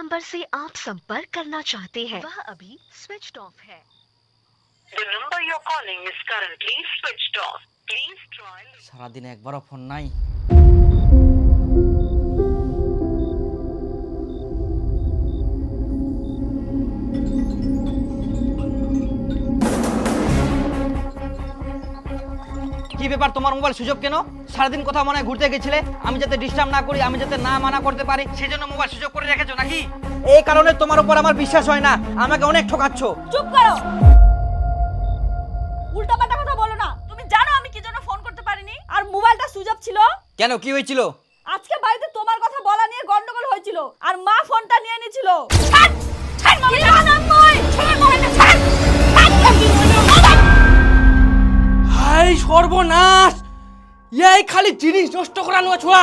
Number से आप संपर्क करना चाहते हैं वह अभी स्विच्ड ऑफ है। The number you're calling is currently switched off. Please try. সারাদিন একবারও ফোন নাই। কি ব্যাপার, তোমার মোবাইল সুযোগ কেন? সারাদিন কোথাও মনে হয় ঘুরতে গেছিলে, আমি যাতে ডিস্টার্ব না করি, আমি যাতে না মানা করতে পারি, সেজন্য মোবাইল সুযোগ করে রেখেছো নাকি? এই কারণে তোমার উপর আমার বিশ্বাস হয় না, আমাকে অনেক ঠকাচ্ছ। চুপ করো, উল্টাপাল্টা কথা বলো না। তুমি জানো আমি কি জন্য ফোন করতে পারিনি? আর মোবাইলটা সুইচ অফ ছিল। কেন, কি হয়েছিল? আজকে বাড়িতে তোমার কথা বলা নিয়ে গন্ডগোল হয়েছিল, আর মা ফোনটা নিয়ে নিয়েছিল। ছাড় ছাড় মোবাইলটা, না মই ছাড় মোবাইলটা, ছাড় ছাড়। হাই সর্বনাশ, এই খালি জিনিস নষ্ট করানো ছোয়া।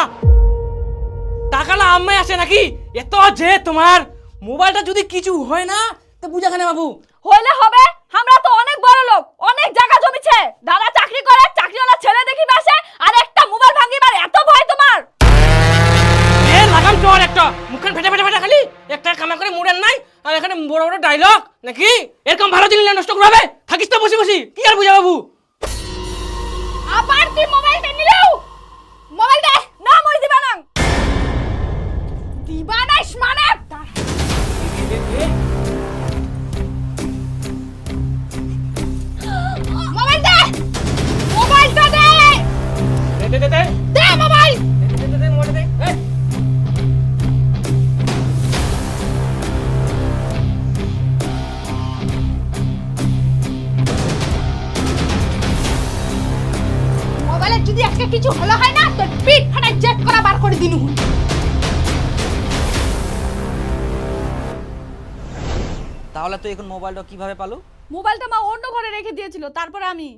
টাকা না আম্মাই আসে নাকি? এত যে তোমার মোবাইলটা যদি কিছু হয় না তো বুঝাখানে বাবু হইলে হবে। আমরা তো অনেক বড় লোক, অনেক জায়গা জমিছে, দাদা চাকরি করে, চাকরিওয়ালা ছেলে দেখি বাসে, আর একটা মোবাইল ভাঙিবার এত ভয় তোমার? এ লাগাম তোর একটা মুখখান ফেটে ফেটে ফেটে, খালি একটা কামা করে মুড়েন নাই, আর এখানে বড় বড় ডায়লগ নাকি? এরকম ভালো জিনিস নষ্ট করবে? থাকিস তো বসে বসে, কি আর বুঝা বাবু? আবার কি মোবাইলটা নিলেও? মোবাইল দে না, মই দিবা না। দিবা না মানে মোবাইল দে, মোবাইলটা দে, দে দে দে দে দে মোবাইল। দে দে দে মোবাইল দে। মোবাইলে যদি আজকে কিছু হলো হয় না, তোর পিঠ ফাটাই চেক করা বার করে দিনু। তাহলে তো এখন মোবাইলটা কিভাবে পালো? মোবাইলটা মা অন্য ঘরে রেখে দিয়েছিল, তারপরে আমি।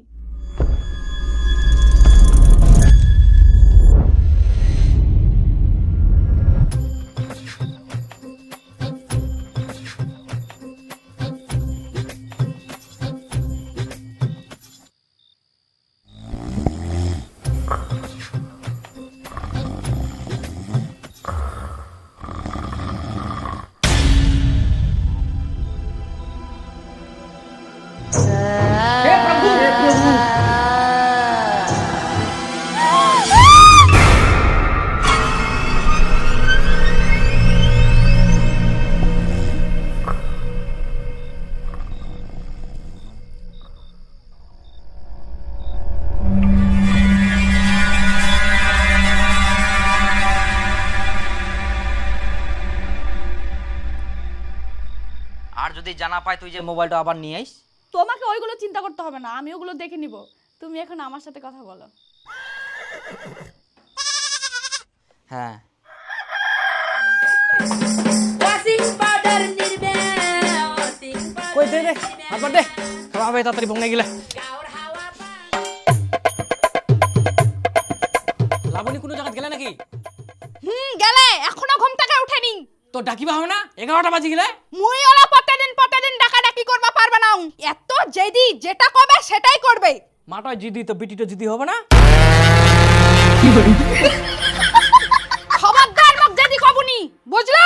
আর যদি জানা পাই তুই যে মোবাইলটা আবার নিয়ে আইস? তোমাকে ওইগুলো চিন্তা করতে হবে না, আমি ওগুলো দেখে নিব। তুমি এখন আমার সাথে কথা বলো। হ্যাঁ, কই দে দে আবার দে, খাওয়া হবে তাড়াতাড়ি ভঙ্গে গেলে। লাবণী কোনো জায়গা গেলে নাকি? গেলে, এখনো ঘুম থেকে উঠেনি। তো ডাকিবা হবে না? 11টা বাজে গেলে। মুই ওরা প্রতিদিন ডাকাডাকি করবা পারবে না। এত জেদি, যেটা কবে সেটাই করবে। মাটায় জিদি তো বিটিটা জিদি হবে না? খবরদার মুখ জেদি কবুনি, বুঝলো?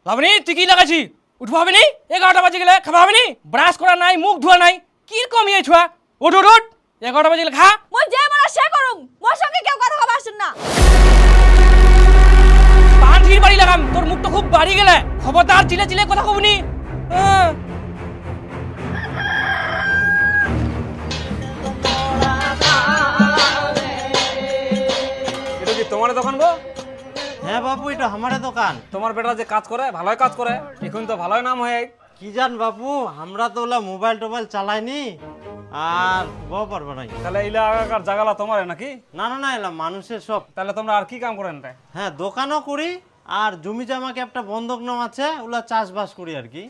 লাবণী তুই কি লাগাইছি? উঠবো হবে নি? 11টা বাজে গেলে খাওয়া হবে নি? ব্রাশ করা নাই, মুখ ধোয়া নাই, কি কমিয়ে ছুয়া? উঠ উঠ উঠ, 11টা বাজে গেলে খা। মই যে মনে সে করুম, মোর সঙ্গে কেউ কথা কবা আসুন না। পাঁচির বাড়ি লাগাম, তোর মুখ তো খুব বাড়ি গেলে। খবরদার চিলে চিলে কথা কবনি। এটা কি তোমার দোকান গো? হ্যাঁ বাবু, এটা আমারে দোকান। তোমার বেটা যে কাজ করে, ভালোই কাজ করে, এখন তো ভালোই নাম হয়ে। কি জান বাবু, আমরা তো ওলা মোবাইল টোবাইল চালাইনি, আর বউ পারবো নাই। তাহলে ইলা আগাকার জাগালা তোমার নাকি? না না না, এলা মানুষের সব। তাহলে তোমরা আর কি কাম করেন? হ্যাঁ, দোকানও করি, আর জমি জামাকে একটা বন্ধক নাম আছে, ওলা চাষবাস করি আর কি।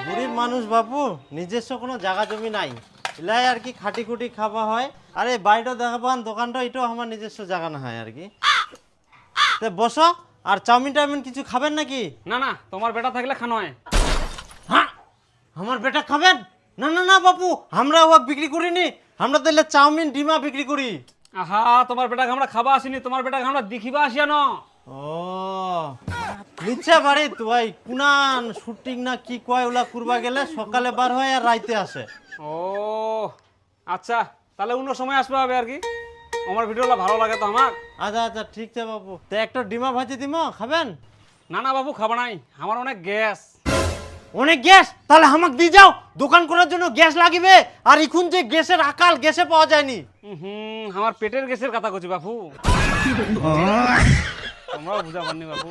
বুড়ির মানুষ মানুষ বাপু, নিজস্ব কোনো জায়গা জমি নাই, এলাই আর কি খাটি খুটি খাওয়া হয়। আর এই বাড়িটা দেখাবান, দোকানটা এটাও আমার নিজস্ব জায়গা না হয় আর কি। তে বসো, আর চাউমিন টাউমিন কিছু খাবেন নাকি? না না, তোমার বেটা থাকলে খানো হয়। হ্যাঁ, আমার বেটা খাবেন? না না না বাপু, আমরা ও বিক্রি করিনি, আমরা তাহলে চাউমিন ডিমা বিক্রি করি। আহা, তোমার বেটাকে আমরা খাবা আসিনি, তোমার বেটাকে আমরা দেখিবা আসিয়ানো। ও নিচে বাড়ি তুই কুনান শুটিং না কি কয় ওলা করবা গেলে সকালে বার হয় আর রাইতে আসে। ও আচ্ছা, তাহলে অন্য সময় আসবে হবে আর কি। আমার ভিডিওটা ভালো লাগে তো আমার। আচ্ছা আচ্ছা ঠিক আছে বাবু, তো একটা ডিমা ভাজি দিম, খাবেন? না না বাবু, খাবা নাই, আমার অনেক গ্যাস। অনেক গ্যাস? তাহলে আমাকে দিয়ে যাও, দোকান করার জন্য গ্যাস লাগিবে। আর এখন যে গ্যাসের আকাল, গ্যাসে পাওয়া যায়নি। আমার পেটের গ্যাসের কথা কইছি বাবু, তোমরাও বুঝা পারনি বাবু।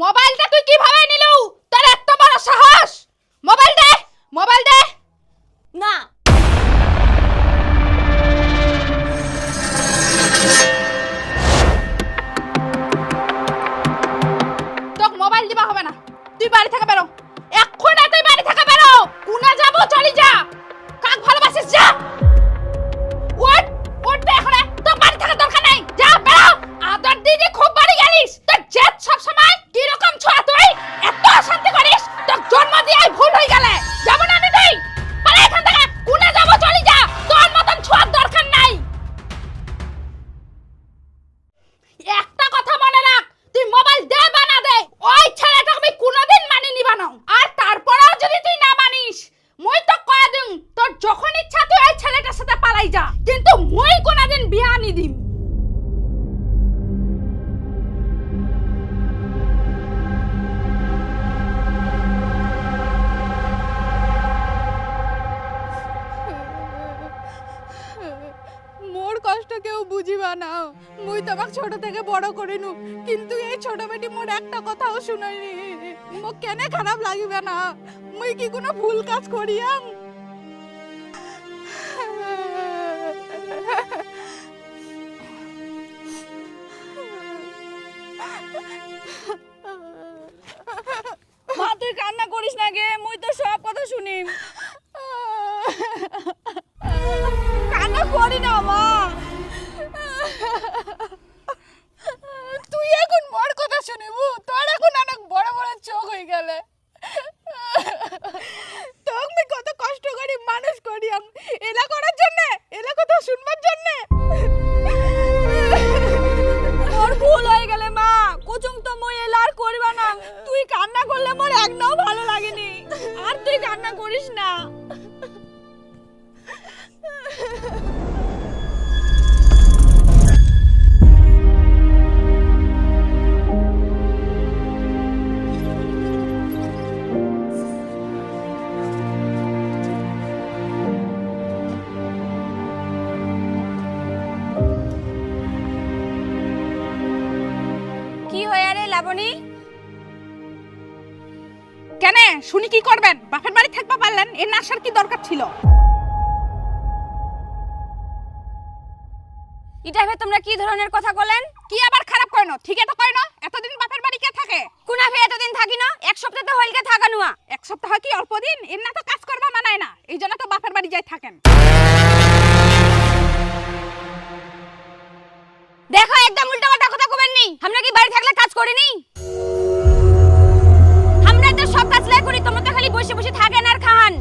মোবাইলটা তুই কিভাবে নিলু? তোর এত বড় সাহস! মোবাইল দে, মোবাইল দে। না, তোকে মোবাইল দিবা হবে না, তুই বাড়ি থেকে বেরো এক্ষুনি, তুই বাড়ি থেকে বেরো। কুনা যাবো, চলি যা, কাক ভালোবাসিস যা। ওঠ ওঠ দে এখন, তোর বাড়ি থেকে দরকার নাই, যা বেরো। আদর দিদি খুব বাড়ি গেলিস, তোর জেদ সব সময় কি রকম ছোয়া তুই? এত অশান্তি করিস, তোর জন্ম দিয়ে ভুল হয়ে গেলে যাব না আমি তুই। পালা এখান থেকে, কুনা যাবো, চলি যা, তোর মতন ছোয়ার দরকার নাই। একটা কথা মনে রাখ, তুই মোবাইল দে বা না দে, ওই ছেলেটা আমি কোনোদিন মানি নিবা না। আর তারপরেও যদি তুই না মানিস, মুই তো কয়া দিম, তোর যখন ইচ্ছা তুই ওই ছেলেটার সাথে পালাই যা, কিন্তু মুই কোনোদিন বিয়া নি দিম। মোর কষ্ট কেউ বুঝিবা না, মুই তোমাক ছোট থেকে বড় করিনু, কিন্তু এই ছোট বেটি মোর একটা কথাও শুনাইনি। মোক কেনে খারাপ লাগিবে না? মুই কি কোনো ভুল কাজ করিয়াম? মা তুই কান্না করিস না গে, মুই তো সব কথা শুনিম। কান্না করি না মা, তুই এখন মোর কথা শুনিব? তোর এখন অনেক বড় বড় চোখ হয়ে গেলে। তোকে আমি কত কষ্ট করি মানুষ করিয়াম, এলা করার জন্য, এলা কথা শুনবার জন্য। মোর ভুল হয়ে গেলে মা, কুচুং তো মই এলা আর করিবা না। তুই কান্না করলে মোর একদম ভালো লাগেনি, আর তুই কান্না করিস না। কি হয়ে রে লাবণী? কেন শুনি কি করবেন? বাপের বাড়ি থাকবা পারলেন, এর আসার কি দরকার ছিল? এটা ভে তোমরা কি ধরনের কথা বলেন? কি আবার খারাপ কইনো? ঠিকই তো কইনো, এতদিন বাপের বাড়ি কে থাকে? কোনা ভে এতদিন থাকি না, এক সপ্তাহ তো হইলকে থাকানুয়া। এক সপ্তাহ কি অল্প দিন? এর না তো কাজ করবা মানায় না, এই জন্য তো বাপের বাড়ি যাই থাকেন। দেখো একদম উল্টাপাল্টা কথা কবেন নি। আমরা কি বাড়ি থাকলে কাজ করিনি? আমরা তো সব কাজ লাই করি, তোমরা তো খালি বসে বসে থাকেন আর খান।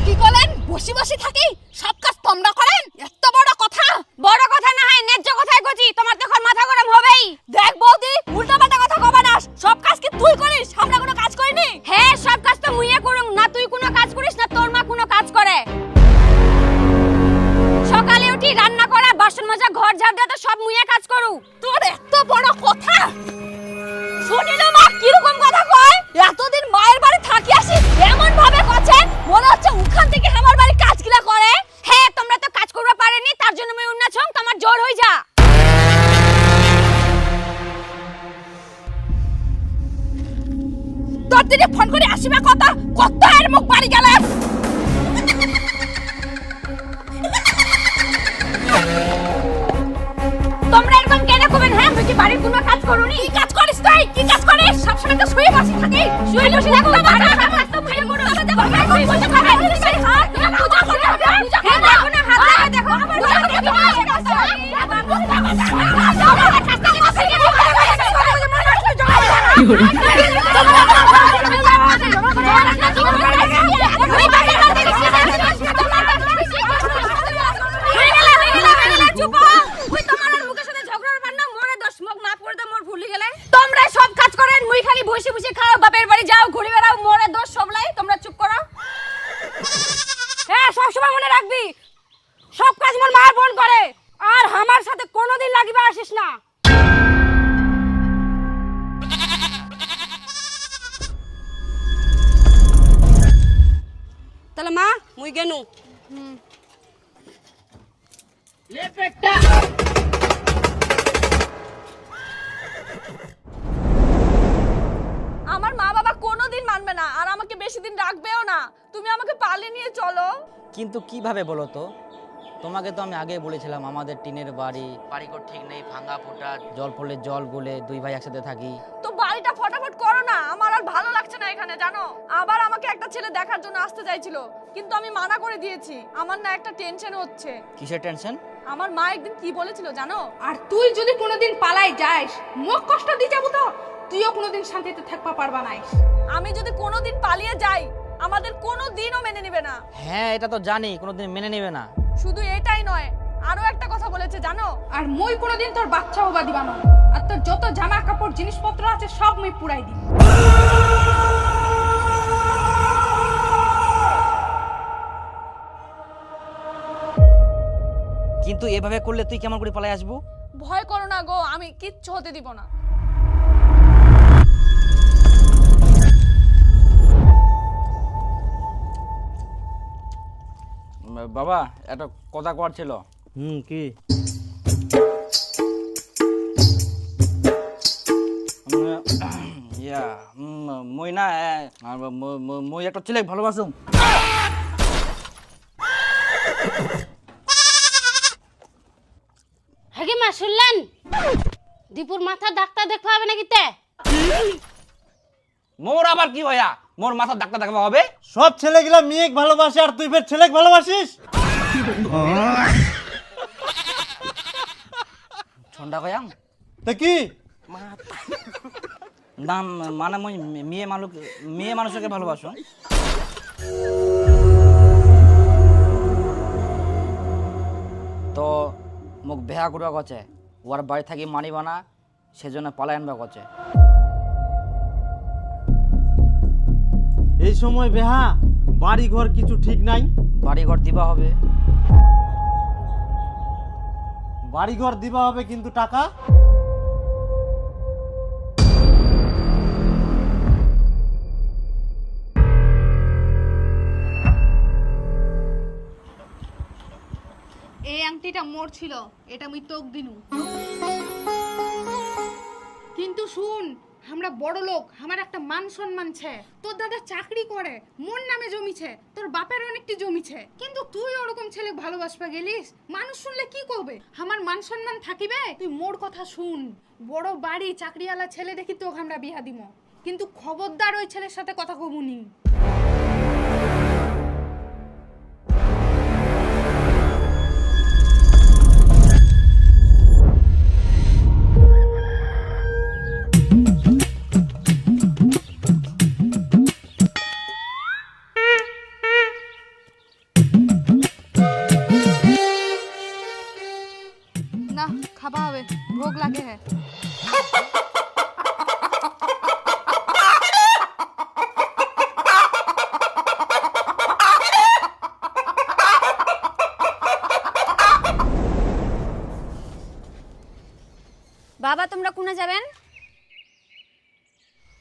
কি বলেন? বসে বসে থাকি? সব কাজ তোমরা করেন? এত বড় কথা? বড় কথা না হয় ন্যায্য কথাই কইছি, তোমার তখন মাথা গরম হবেই। দেখ বৌদি, উল্টাপাল্টা কথা কবা না। সব কাজ কি তুই করিস? আমরা কোনো কাজ করিনি। হ্যাঁ, সব কাজ তো মুইয়ে করুম, না তুই কোনো কাজ করিস না তোর মা কোনো কাজ করে। সকালে উঠি রান্না করা, বাসন মাজা, ঘর ঝাড় দেওয়া তো সব মুইয়ে কাজ করু। তোর এত বড় কথা? শুনিলো মা কিরকম কথা কয়? এতদিন মায়ের বাড়ি থাকি আসি, এমন কত এর মুখ বাড়ি গেলে তোমরা এরকম কেন করবেন? হ্যাঁ, তুই কি বাড়ির কোনো কাজ করোনি? কি কাজ করিস তুই? কি কাজ করিস? সব সময় তো শুয়ে বসে থাকিস। শুয়ে বসে থাকো না, বাড়ি কাজ তো ভালো করো। দেখো, ভাই কই বসে খাবে? হাত পূজা করতে হবে। হ্যাঁ, দেখো না, হাত লাগা দেখো। পূজা করতে তোমরা সব কাজ করেন, মুই খালি বসে বসে খাও, বাপের বাড়ি যাও, ঘুরে বেড়াও, মোরে দোষ সবলাই। তোমরা চুপ করো। হ্যাঁ, সবসময় মনে রাখবি সব কাজ মোর মার বোন করে, আর আমার সাথে কোনোদিন লাগিবে আসিস না। তাহলে মা মুই গেনু। আমার মা বাবা কোনোদিন মানবে না, আর আমাকে বেশি দিন রাখবেও না। তুমি আমাকে পালিয়ে নিয়ে চলো। কিন্তু কিভাবে বলো তো? তোমাকে তো আমি আগেই বলেছিলাম আমাদের টিনের বাড়ি, বাড়িঘর ঠিক নেই, ভাঙা ফোটা, জল পড়লে জল গলে, দুই ভাই একসাথে থাকি। তো বাড়িটা ফটাফট করো না, আমার আর ভালো লাগছে না এখানে, জানো। আবার আমাকে একটা ছেলে দেখার জন্য আসতে চাইছিল, কিন্তু আমি মানা করে দিয়েছি। আমার না একটা টেনশন হচ্ছে। কিসের টেনশন? আমার মা একদিন কি বলেছিল জানো? আর তুই যদি কোনোদিন পালাই যাস, মুখ কষ্ট দি যাবো তো, তুইও কোনোদিন শান্তিতে থাকবা পারবা না। আমি যদি কোনোদিন পালিয়ে যাই, আমাদের কোনোদিনও মেনে নেবে না। হ্যাঁ, এটা তো জানি, কোনোদিন মেনে নেবে না। শুধু এটাই নয়, আরো একটা কথা বলেছে জানো? আর মই কোনোদিন তোর বাচ্চা হবা দিবা না, আর তোর যত জামা কাপড় জিনিসপত্র আছে সব মই পুরাই দিব। কিন্তু এভাবে করলে তুই কেমন করে পালাই আসবো? ভয় করো না গো, আমি কিচ্ছু হতে দিব না। বাবা, একটা কথা কর ছিল। কি? মই না মই একটা ছেলে ভালোবাসুম। হ্যাঁ মা, শুনলেন? দীপুর মাথা ডাক্তার দেখতে হবে নাকি তে? মোর আবার কি হয়া? মোর মাথা ডাক্তার দেখাবা হবে? সব ছেলেগুলা মেয়েক ভালোবাসে, আর তুই ফের ছেলেক ভালোবাসিস? ঠান্ডা কয়াম তা কি? না মানে মই মেয়ে মানুষকে ভালোবাসো। তো মোক বেহা করবা গছে, ওর বাড়ি থাকি মানিবা না, সেজন্য পালাই আনবা গছে। এই সময় বেহা, বাড়ি ঘর কিছু ঠিক নাই। বাড়ি ঘর দিবা হবে। বাড়ি ঘর দিবা হবে, কিন্তু টাকা? এই আংটিটা মোর ছিল, এটা আমি তোক দিনু। কিন্তু শুন, আমরা বড় লোক, আমার একটা মান সম্মান ছে। তোর দাদা চাকরি করে, মোর নামে জমিছে, তোর বাপের অনেকটি জমিছে। কিন্তু তুই ওরকম ছেলে ভালোবাসবা গেলিস, মানুষ শুনলে কি করবে? আমার মান সম্মান থাকিবে? তুই মোর কথা শুন, বড় বাড়ি চাকরিওয়ালা ছেলে দেখি তোকে আমরা বিয়া দিব, কিন্তু খবরদার ওই ছেলের সাথে কথা কবুনি। না, খাবা হবে, ভোগ লাগে হ্যাঁ। বাবা তোমরা কোনে যাবেন?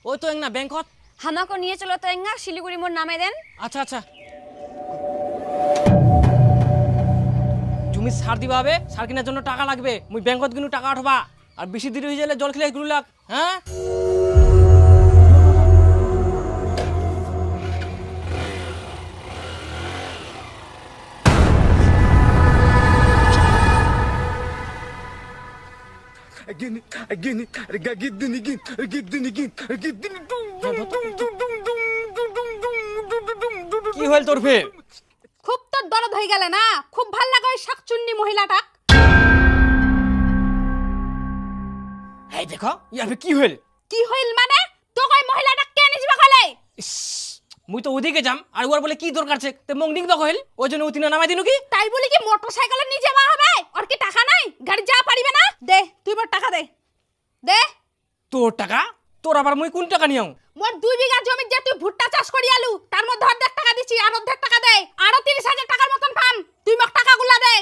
ওই তো না ব্যাংকত। হামাকে নিয়ে চলো তো এঙ্গা, শিলিগুড়ি মোর নামে দেন। আচ্ছা আচ্ছা, জমি সার দিবা হবে, সার কেনার জন্য টাকা লাগবে। মুই ব্যাংকত কিন্তু টাকা উঠবা, আর বেশি দেরি হয়ে গেলে জল খেলে গুলো লাগ। হ্যাঁ কি হল তোর ফের? খুব তো দরদ হয়ে গেলে না, খুব ভাল লাগে ওই শাকচুন্নি মহিলাটা। এই দেখো ইয়ার ফের কি হল? কি হইল মানে? তোকে ওই মহিলাটা কে নিজবা কলে? মুই তো ওদিকে যাম আর ওর বলে কি দরকার আছে তে মং নিক বা কইল ওই জন্য উতিনা নামাই দিনু কি? তাই বলি কি মোটরসাইকেলে নিয়ে যাওয়া হবে? আর কি টাকা নাই? গাড়ি যা পারিবে না? দে তুই মোর টাকা দে। দে। তোর টাকা? তোর আবার মুই কোন টাকা নিয়াও? মোর 2 বিঘা জমি যে তুই ভুট্টা চাষ করি আলু, তার মধ্যে অর্ধেক টাকা দিছি আর অর্ধেক টাকা দে। আরো 30,000 টাকার মতন পাম। তুই মোক টাকাগুলা দে।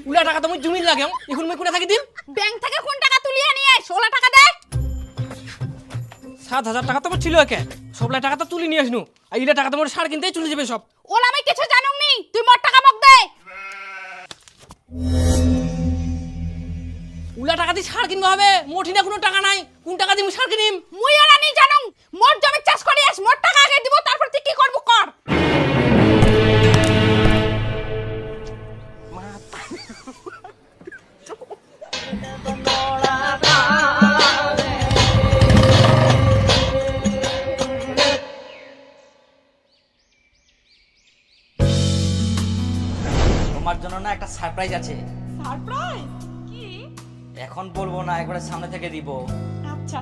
উলা টাকা তো মুই জমি লাগাম, এখন মুই কোনা থাকি দিম? ব্যাংক থেকে কোন টাকা তুলিয়ে নিয়ে 16 টাকা দে। 7,000 টাকা তো ছিল একে, সবলা টাকা তো তুলি নিয়ে আসনু, আর ইলা টাকা তো মোর সার কিনতেই চলে যাবে সব। ওলা আমি কিছু জানুম নি, তুই মোর টাকা মক দে। উলা টাকা দিয়ে সার কিনবা হবে, মোঠিনা কোনো টাকা নাই, কোন টাকা দিয়ে মুই সার কিনিম? মুই ওলা নি জানুম, মোর জমি চাষ করি আস, মোর টাকা আগে দিব, তারপর তুই কি করব কর। তোমার জন্য না একটা সারপ্রাইজ আছে। সারপ্রাইজ? কি? এখন বলবো না, একবারে সামনে থেকে দিব। আচ্ছা।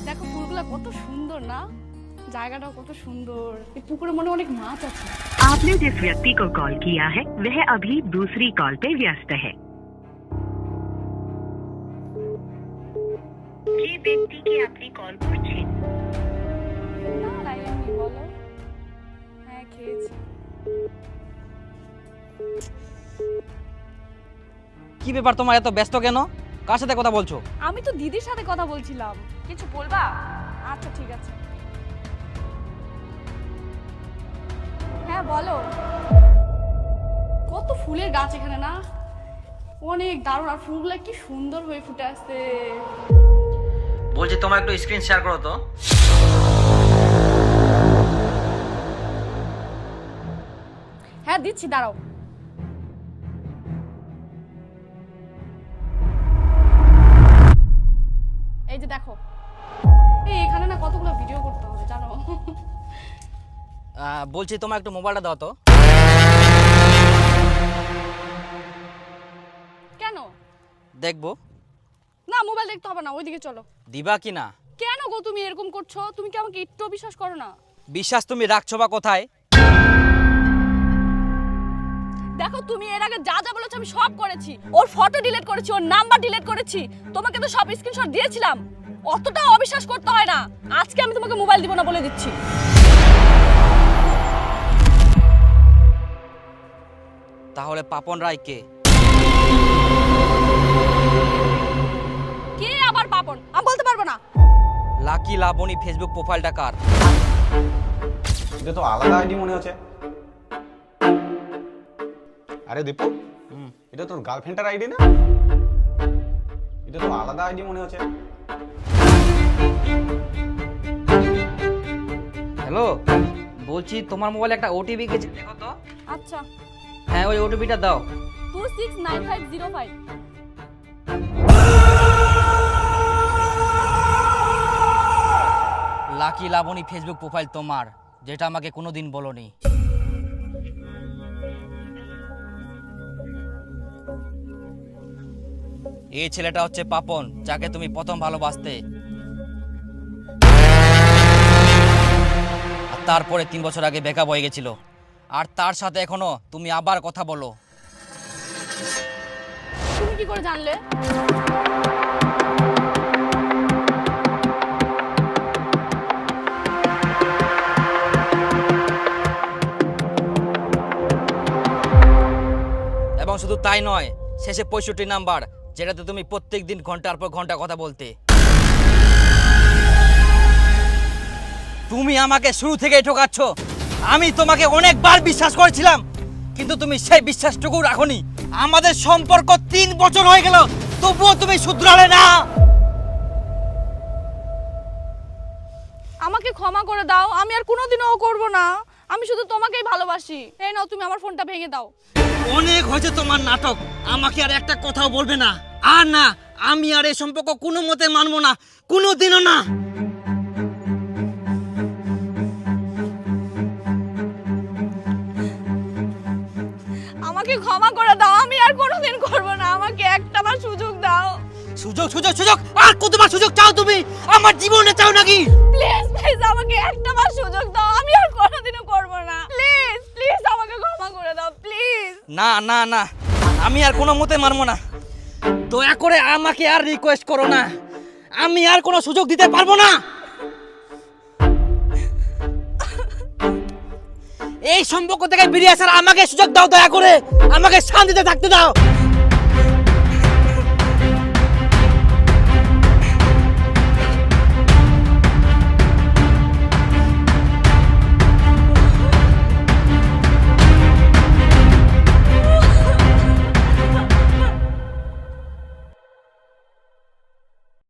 দেখো ফুলগুলো কত সুন্দর না, জায়গাটাও কত সুন্দর, এই পুকুরে মনে অনেক মাছ আছে। आपने जिस व्यक्ति को कॉल किया है वह अभी दूसरी कॉल पे व्यस्त है। ये व्यक्ति की अपनी कॉल को না না এমনি বলো। হ্যাঁ খেয়েছি। কি ব্যাপার, তোমার এত ব্যস্ত কেন? কার সাথে কথা বলছো? আমি তো দিদির সাথে কথা বলছিলাম। কিছু বলবা? আচ্ছা ঠিক আছে। হ্যাঁ বলো। কত ফুলের গাছ এখানে না, অনেক দারুণ, আর ফুলগুলো কি সুন্দর হয়ে ফুটে আসছে। বলছি তোমার একটু স্ক্রিন শেয়ার করো তো। হ্যাঁ দিচ্ছি, দাঁড়াও। এই যে দেখো, এই এখানে না কতগুলো ভিডিও করতে হবে জানো। বলছি তোমার একটু মোবাইলটা দাও তো। কেন? দেখবো। না মোবাইল দেখতে হবে না, ওইদিকে চলো। দিবা কি না? কেন গো তুমি এরকম করছো? তুমি কি আমাকে একটু বিশ্বাস করো না? বিশ্বাস তুমি রাখছো বা কোথায়? দেখো তুমি এর আগে যা যা বলেছো আমি সব করেছি। ওর ফটো ডিলিট করেছি, ওর নাম্বার ডিলিট করেছি, তোমাকে তো সব স্ক্রিনশট দিয়েছিলাম। অতটা অবিশ্বাস করতে হয় না। আজকে আমি তোমাকে মোবাইল দিব না বলে দিচ্ছি। তাহলে পাপন রায় কে? কে আবার পাপন? আমি বলতে পারবো না। লাকি লাবণী ফেসবুক প্রোফাইলটা কার? এটা তো আলাদা আইডি মনে হচ্ছে। আরে দীপু, এটা তোর গার্লফ্রেন্ডের আইডি না? এটা তো আলাদা আইডি মনে হচ্ছে। হ্যালো, বলছি তোমার মোবাইলে একটা ওটিপি গেছে, দেখো তো। আচ্ছা। হ্যাঁ ওই ওটিপিটা দাও। 269505। লাকি লাবণী ফেসবুক প্রোফাইল তোমার, যেটা আমাকে কোনোদিন বলোনি। এই ছেলেটা হচ্ছে পাপন, যাকে তুমি প্রথম ভালোবাসতে, আর তারপরে 3 বছর আগে ব্রেকআপ হয়ে গেছিল, আর তার সাথে এখনো তুমি আবার কথা বলো। তুমি কি করে জানলে? এবং শুধু তাই নয়, শেষে 65 নাম্বার, যেটাতে তুমি প্রত্যেকদিন ঘন্টার পর ঘন্টা কথা বলতে। তুমি আমাকে শুরু থেকেই ঠকাচ্ছ। আমি তোমাকে অনেকবার বিশ্বাস করেছিলাম, কিন্তু তুমি সেই বিশ্বাসটুকু রাখোনি। আমাদের সম্পর্ক 3 বছর হয়ে গেল, তবুও তুমি শুধরালে না। আমাকে ক্ষমা করে দাও, আমি আর কোনোদিনও ও করব না। আমি শুধু তোমাকেই ভালোবাসি। এই নাও, তুমি আমার ফোনটা ভেঙে দাও। অনেক হয়েছে তোমার নাটক, আমাকে আর একটা কথাও বলবে না। আর না, আমি আর এই সম্পর্ক কোনো মতে মানবো না, কোনোদিনও না। আমাকে ক্ষমা করে দাও, আমি আর কোনোদিন করব না। আমাকে একটাবার সুযোগ দাও। সুযোগ সুযোগ সুযোগ, আর কতবার সুযোগ চাও তুমি? আমার জীবনে চাও নাকি? প্লিজ প্লিজ আমাকে একটাবার সুযোগ দাও, আমি আর কোনোদিনও করব না। প্লিজ প্লিজ আমাকে ক্ষমা করে দাও, প্লিজ। না না না, আমি আর কোনো মতে মানবো না। দয়া করে আমাকে আর রিকোয়েস্ট করো না, আমি আর কোনো সুযোগ দিতে পারবো না। এই সম্পর্ক থেকে বেরিয়ে আসার আমাকে সুযোগ দাও, দয়া করে আমাকে শান্তিতে থাকতে দাও।